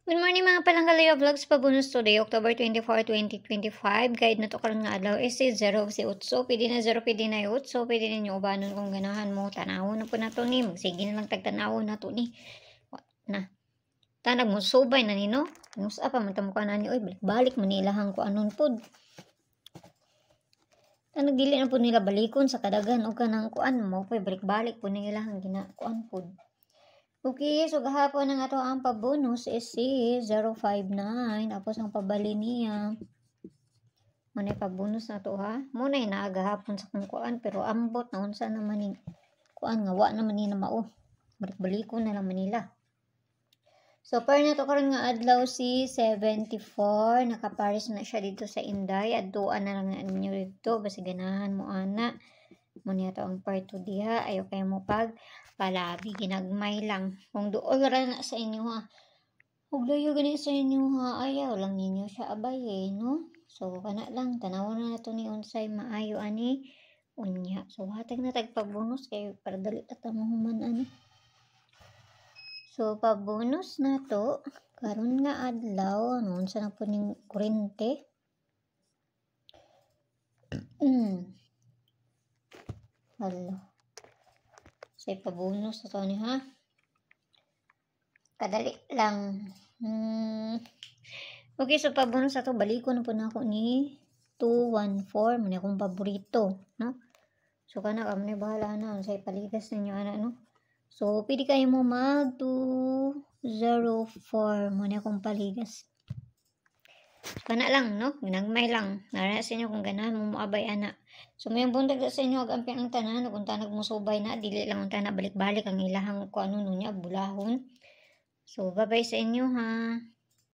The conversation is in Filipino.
Good morning mga Palanggalaya Vlogs, pabunus today, October 24, 2025. Guide na to karon nga adlaw is 0 si utso, pwede na 0, pwede na utso, pwede ninyo ubanon kung ganahan mo. Tanawon na po na to ni, magsige na lang tagtanawon na to ni. Na, tanag mo subay na ni no? Nusa pa, matamuka na ni, oy, balik mo nilahang ko anon po. Tanag dili na po nila balikon sa kadagan o kanang kuan mo, pwede balik po nilahang ginakuan po. Okay, so gahapon ang ato ang pabonus is si 059. Tapos ang pabali niya. Muna pabonus na to ha. Muna yung naagahapon sa kung kuan. Pero ambot na unsa naman yung kuan nga. Wa naman nila mao. Balik-baliko na naman nila. So, per na to karon nga adlaw si 74. Nakaparis na siya dito sa Inday. Aduan na lang na ninyo dito. Basi ganahan mo ana. Muna ito ang part 2 diha. Ayaw kayo mo palabi, ginagmay lang. Kung dool ra na sa inyo ha. Huwag layo gani sa inyo ha. Ayaw lang ninyo siya abay no? So, kana lang. Tanawon na ito ni unsay maayo ani. Unya. So, hatag na tagpabonus kayo para dali at mahuman ani. So, pabonus na to. Karon nga adlaw. Ano, unsa na po ning kurente. Hello. So, pabonus na to ni ha. Kadali lang. Okay, so pabonus na to. Balik ko na po na ako ni 214. Muna akong paborito. No? So, kana ka muna bahala na. Sa paligas ninyo ana no. So, pwede kayo mo mag 204. Muna akong paligas. So, kana lang no. Ginagmay lang. Nara sa inyo kung ganahan mo moabay ana. So, may buntag sa inyo agampi ang tanan, kung tanag mo subay na, dili lang ang tanan balik-balik ang ilahang ko ano nunya bulahon. So, bye-bye sa inyo ha.